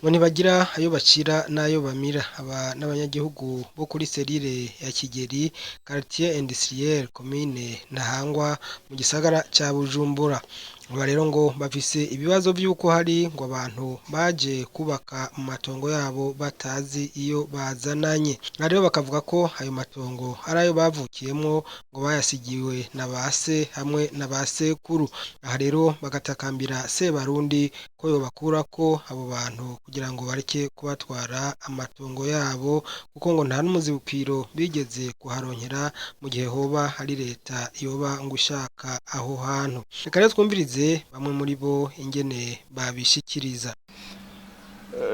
ngo ntibagira ayo bacira n'ayo bamira. Aba n'abanyagihugu bo kuri serire ya Kigeri quartier industriel commune Ntahangwa mu gisagara ca Bujumbura. Aba rero ngo bafise ibibazo by'uko hari ngo abantu baje kubaka mu matongo yabo batazi iyo bazananye. Rero bakavuga ko ayo matongo ari ayo bavukiyemo ngo bayasigiwe na base hamwe na basekuru. Aha rero bagatakambira Sebarundi ko yobakurako abo bantu kugira ngo bareke kubatwara amatongo yabo, kuko ngo nta n'umuzibukiro bigeze kuharonkera mu gihe hoba hari leta yoba ngo ushaka aho hantu. Reka rero twumvirize bamwe muri bo ingene babishikiriza.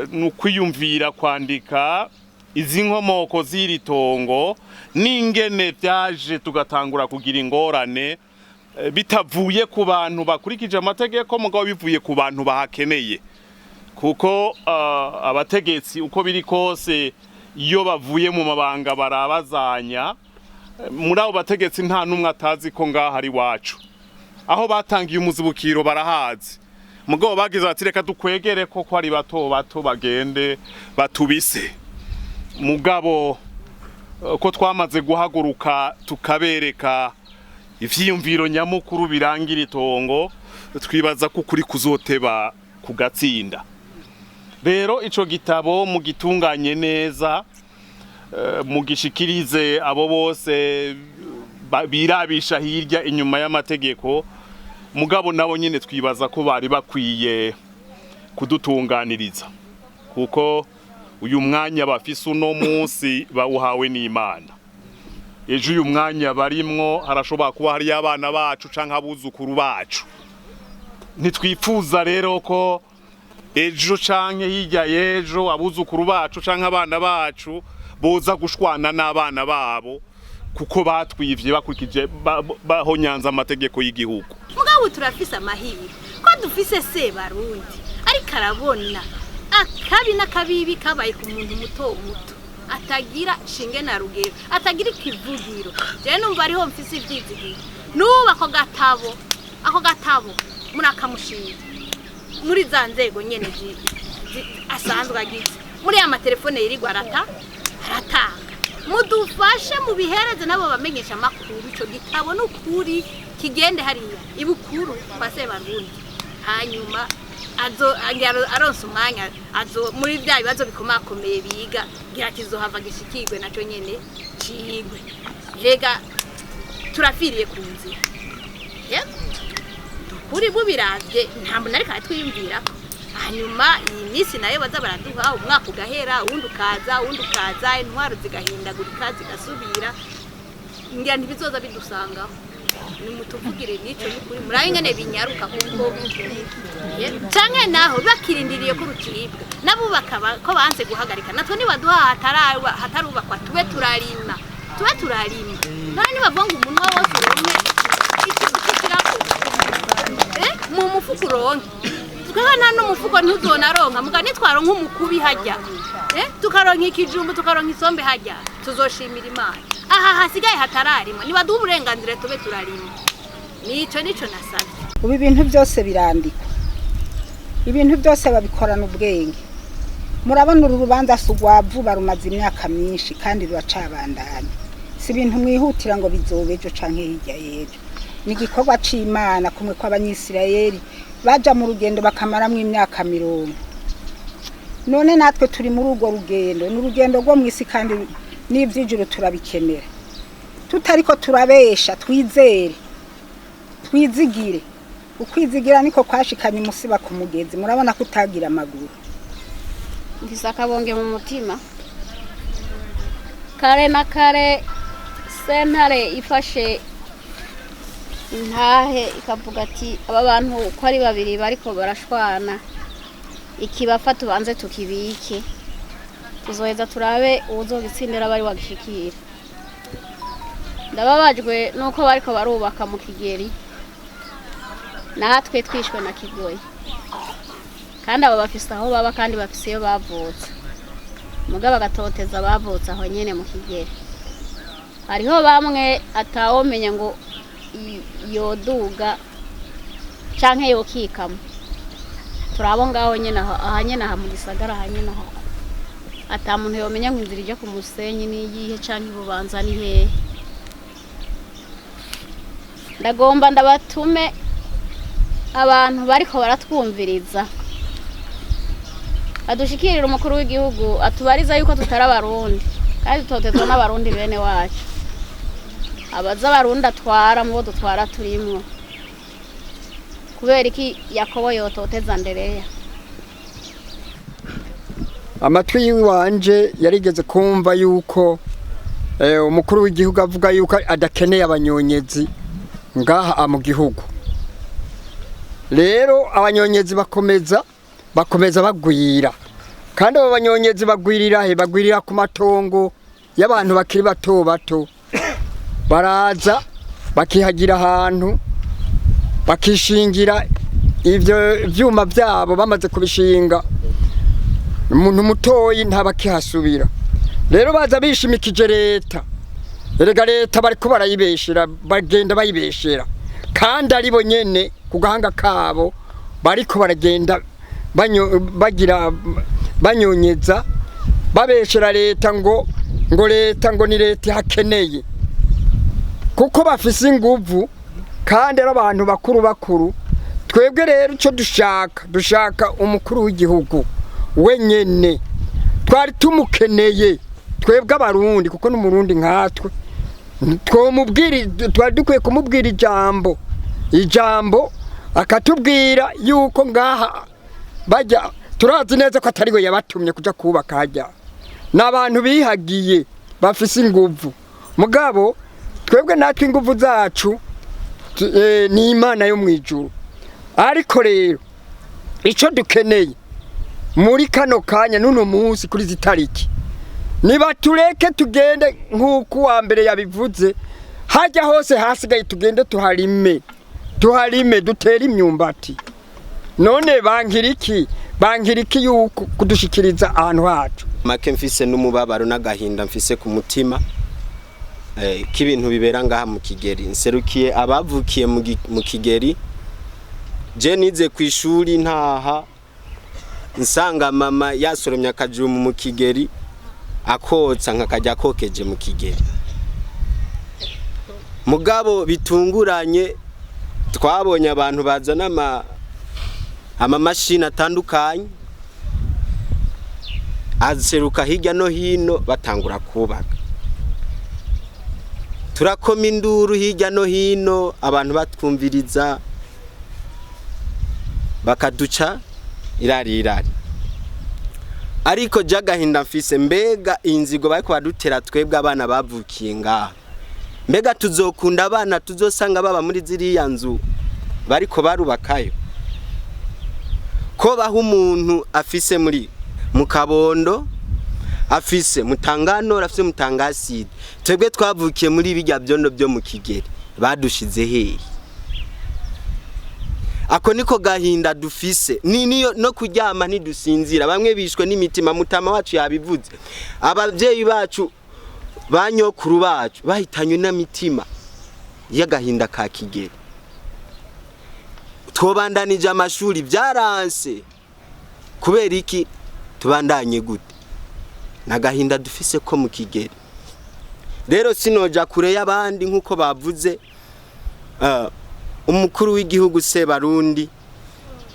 Nukwiyumvira kwandika izi nkomoko z'iri tongo n'ingene byaje tugatangura kugira ingorane bitavuye ku bantu bakurikije amategeko mugabo bivuye ku bantu bahakeneye, kuko abategetsi uko biri kose iyo bavuye mu mabanga barabazanya. Muri abo bategetsi nta numwe atazi ko ngaha ari wacu, aho batangiye umuzibukiro barahazi, mugabo bagize ati reka dukwegere ko ari bato bato bagende batubise. Mugabo ko twamaze guhaguruka tukabereka ivyiyumviro nyamukuru birangira itongo, twibaza ko kuri kuzoteba kugatsinda. Rero ico gitabo mu gitunganye neza, mu gishikirize abo bose birabisha hirya inyuma y'amategeko, mugabo nabo nyene twibaza ko bari bakwiye kudutunganiriza, kuko uyu mwanya bafise uno munsi bawuhawe n'Imana. Ejo uyu mwanya barimwo harashobora kuba hari abana bacu canke abuzukuru bacu. Ntitwifuza rero ko ejo canke hirya yejo abuzukuru bacu canke abana bacu boza gushwana n'abana babo kuko batwivye bakurikije bahonyanza amategeko y'igihugu. Mugabo turafise amahirwe ko dufise Sebarundi ariko arabona akabi n'akabibi kabaye ku muntu muto muto, atagira shinge na rugero, atagira ikivugiro. Je numva ariho mfise ivyizigiro. Nuba ako gatabo murakamushinga muri za nzego nyene asanzwe agize muri ya matelefone yirirwa aratanga. Mudufashe mu bihereze nabo bamenyesha makuru ico gitabo n'ukuri kigende hariya ibukuru kwa Sebarundi, hanyuma aronse umwanya muri bya bibazo bikomakomeye biga gira kizohava gishikirwe naco nyene cigwe. Rega turafiriye ku nzira kuri bubiravye ntambo nariko atwiyumvira. Hanyuma iyi misi nayo baza baraduha umwaka ugahera uwundi ukaza intwaro zigahindagurika zigasubira, ngira ntibizoza bidusangaho. Nimutuvugire nico n'ukuri muraye ngene binyaruka kuko canke naho bakirindiriye ko rucibwa nabubaka ko banze guhagarika natwe nibaduha hatarubakwa tube turarima nani bavanga umunwa wose rumwe ikirako mu mufuko uronke twahana n'umufuko ntuzonaronka muga nitwaronka umukubi hajya tukaronka ikijumbu tukaronka isombe hajya tuzoshimira Imana. Aha hasigaye hatararima nibaduha uburenganzira tube turarima. Nico nasabye. Ubu ibintu byose birandikwa, ibintu byose babikorana ubwenge. Murabona uru rubanza sugwavu barumaze imyaka myinshi kandi ruracabandanya. Si ibintu mwihutira ngo bizobe ejo canke hirya yejo. Ni igikorwa c'Imana kumwe kw'Abanyisirayeli baja mu rugendo bakamaramwe imyaka 10. None natwe turi muri urwo rugendo, n'urugendo rwo mwisi kandi n'ivyijuru turabikenera. Tutariko turabesha twizere, twizigire. Ukwizigira niko kwashikanye umusiba ku mugezi. Murabona ko utagira amaguru. Ngisakabonge mu mutima. Kare na kare sentare ifashe intahe ikavuga ati aba bantu uko ari babiri bariko barashwana, ikibafata ubanze tukibike, tuzoheza turabe uzogitsindira bari wagishikira. Ndababajwe nuko bariko barubaka mu Kigeri, natwe twishwe na kigoyi, kandi abo bafise aho baba kandi bafise iyo bavutse, mugabo bagatoteza bavutse aho nyene mu Kigeri. Hariho bamwe atawomenya ngo yoduga canke yokikama, turabo ngaho nyene ahanyene aha mu gisagara ahanyene aha ata muntu yomenya ngo inzira ije ku musenyi niyihe canke ibubanza ni hehe. Ndagomba ndabatume abantu bariko baratwumviriza adushikirira umukuru w'igihugu atubariza yuko tutari abarundi kandi tutotezwa n'abarundi bene wacu, abaza abarundi atwara mu bo dutwara turimwo, kubera iki Yakobo yototeza Andereya. Amatwi yiwanje yarigeze kumva yuko umukuru w'igihugu avuga yuko adakeneye abanyonyezi ngaha mu gihugu. Rero abanyonyezi bakomeza bagwira, kandi abo banyonyezi bagwirira ku matongo y'abantu bakiri bato bato, baraza bakihagira ahantu bakishingira ivyo vyuma byabo, bamaze kubishinga umuntu mutoyi ntabakihasubira. Rero baza bishimikije leta, erega leta bariko barayibeshera, bagenda bayibeshera, kandi ari bo nyene ku gahanga kabo bariko baragenda banyonyeza babeshera leta ngo leta ngo ni leta hakeneye, kuko bafise inguvu kandi ari abantu bakuru. Twebwe rero ico dushaka umukuru w'igihugu wenyene, twari tumukeneye twebwe abarundi, kuko n'umurundi nkatwe twari dukwiye kumubwira ijambo akatubwira yuko ngaha bajya, turazi neza ko atari we yabatumye kuja kubaka hajya, n'abantu bihagiye bafise inguvu. Mugabo twebwe natwe inguvu zacu ni Imana yo mwijuru. Ariko rero ico dukeneye muri kano kanya nuno munsi kuri zitariki, niba tureke tugende nk'uko wa mbere yabivuze, hajya hose hasigaye tugende tuharime dutere imyumbati. None bankiriki yuko kudushikiriza ahantu hacu. Make mfise n'umubabaro n'agahinda mfise ku mutima k'ibintu bibera ngaha mu Kigeri. Nserukiye abavukiye mu Kigeri, je nize ku ishuri ntaha nsanga mama yasoromye akajumu mu Kigeri akotsa nkakajya kokeje mu Kigeri. Mugabo bitunguranye twabonye abantu bazana amamashini atandukanye azeruka hirya no hino batangura kubaka. Turakoma induru hirya no hino, abantu batwumviriza bakaduca irari. Ariko jagahinda mfise, mbega inzigo bariko badutera twebwe abana bavukiye ngaha, mbega tuzokunda abana tuzosanga baba muri ziriya nzu bariko barubakayo? Ko baho umuntu afise mu Kabondo, afise Mutangano, afise Mutangaside, twebwe twavukiye muri bijya byondo byo mu Kigeri badushize hehe? Ako niko gahinda dufise, niyo no kuryama ntidusinzira. Bamwe bishwe n'imitima, mutama wacu yabivuze, abavyeyi bacu banyokuru bacu bahitanywe n'imitima y'agahinda ka Kigeri. Twobandanije amashuri byaranse, kubera iki tubandanye gute? Nagahinda dufise ko mu Kigeri. Rero sinoja kure y'abandi nkuko bavuze, umukuru w'igihugu se Barundi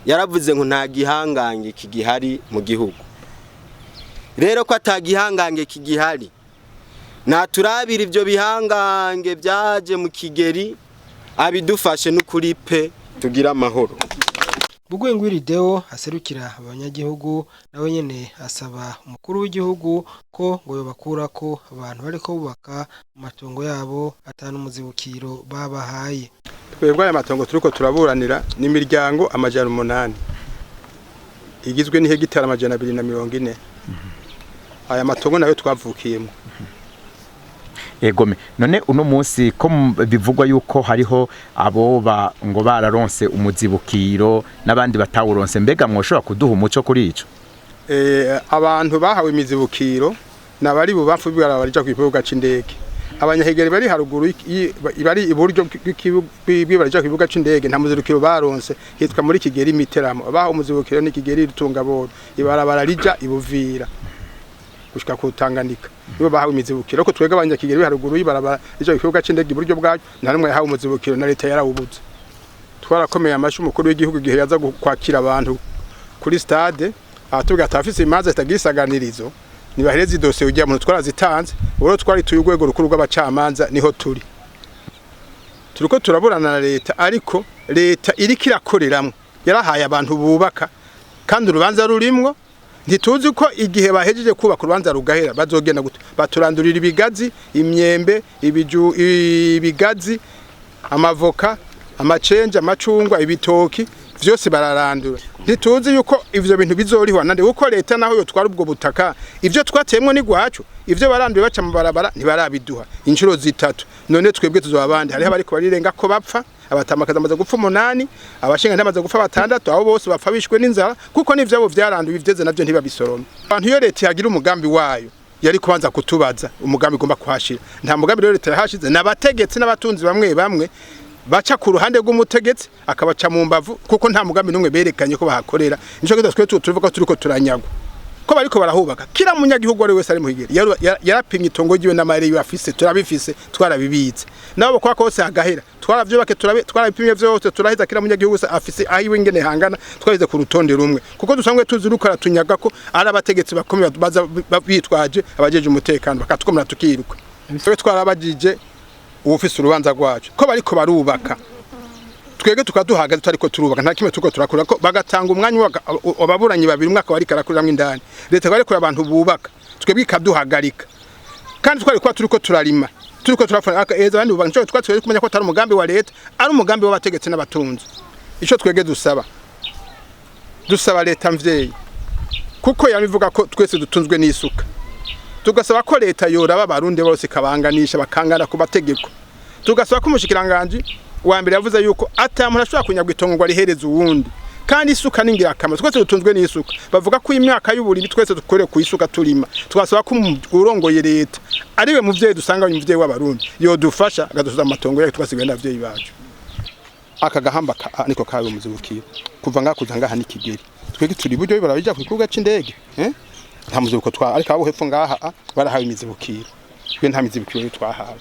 yaravuze ngo nta gihangange kigihari mu gihugu. Rero ko atagihangange kigihari, naturabira ivyo bihangange byaje mu Kigeri abidufashe n'ukuri pe tugira amahoro. Bugwengwiri Deo aserukira abanyagihugu nawe nyene asaba umukuru w'igihugu ko ngo yobakurako abantu bariko bubaka mu matongo yabo atanu muzibukiro babahaye. Twebwe aya matongo turiko turaburanira ni imiryango 800 igizwe n'ihegitari 240. Aya matongo nayo twavukiyemo. Egome, none uno munsi ko bivugwa yuko hariho abo ngo bararonse umuzibukiro n'abandi batawuronse, mbega mwoshobora kuduha umuco kuri ico? Abantu bahawe imizibukiro nabari bubapfu bwara barija kwivuga c'indege. abanyahegeri bari haruguru bari iburyo bw'ibarija kibuga c'indege nta muzibukiro baronse hitwa muri Kigeri Miteramo abaho umuzibukiro ni Kigeri Rutungaboro ibarabara rija ibuvira gushika ku Tanganyika nibo bahawe imizibukiro ko twega abanyakigeri haruguru y'ibarabara rija kibuga c'indege iburyo bwayo nta numwe yahawe umuzibukiro na leta yarawubuze twarakomeye amashi umukuru w'igihugu gihe yaza kwakira abantu kuri stade atubwira atafise imanza zitagisaganirizo nibahereze idose ujya mu twarazitanze uro twari tuyugwego rukuru rw'abacamanza niho turiko turaburana na leta ariko leta iri kirakoreramwe yarahaye abantu bubaka kandi urubanza rurimwo ntituzi ko igihe bahejeje kubaka urubanza rugahera bazogenda gute baturandurira ibigazi imyembe ibigazi amavoka amacenje amacungwa ibitoki vyose bararandura ntituzi yuko ivyo bintu bizorihwa nande uko leta naho yo twara ubwo butaka ivyo twateyemwe ni gwacu ivyo baranduye baca mu barabara ntibarabiduha inshuro zitatu none twebwe tuzobabandi hariho bariko barirenga ko bapfa abatamakaza amaze gupfa 8 abashinga ntamaze gupfa 6 abo bose bapfa bishwe n'inzara kuko n'ivyabo vyaranduye ivyeze navyo ntibabisorome abantu iyo leta yagira umugambi wayo yari kubanza kutubaza umugambi gomba kuhashira nta mugambi rero leta yahashize nabategetsi n'abatunzi bamwe baca ku ruhande rw'umutegetsi akabaca mu mbavu kuko nta mugambi numwe berekanye ko bahakorera nico kizo twe tuvuga turiko turanyagwa ko bariko barahubaka kira munyagihugu ari wese ari mu Kigeri yarapimye itongo giwe n'amare yo afise turabifise twarabibitse nabo kwa kose agahera twaravyubake twarabipimye vyose turaheza kira munyagihugu afise ahiwe ingene hangana twarize ku rutonde rumwe kuko dusangwe tuzirukara tunyaga ko ari abategetsi bakomeye baza bitwaje abajeje umutekano bakatukomera tukiruka twe twarabajije ufise urubanza rwacu ko bariko barubaka twege tukaduhagaze tariko turubaka nta kimwe tuko turakora ko bagatanga umwanya wababuranyi babiri umwaka wari karakuramwe indani leta bari kuri abantu bubaka twebwe ikaduhagarika kandi twari kwa turiko turarima turiko turafana eza bandi bubaka cyo twatwe kumenya ko atari umugambi wa leta ari umugambi w'abategetsi n'abatunzi ico twege dusaba leta mvyeyi kuko yabivuga ko twese dutunzwe n'isuka tugasaba ko leta yoraba abarundi bose kabanganisha bakangana ku mategeko tugasaba ko umushikiranganje wa mbere yavuze yuko atamuntu ashobora kunyagwa itongo ngo arihereze uwundi kandi isuka ningira akamaro twese dutunzwe n'isuka bavuga ko imyaka y'uburimi twese dukoreye ku isuka turima tugasaba ko urongoye leta ariwe muvyeyi dusanga umuvyeyi w'abarundi yodufasha agadusuza amatongo yacu twasigaye n'abavyeyi bacu akagahamba niko kawe umuzibukiro kuva ngakuza ngaha ni Kigeri twege turi buryo barabija ku kibuga c'indege nta muzibuko ariko abo hepfo ngaha barahawe imizibukiro twe nta mizibukiro twahawe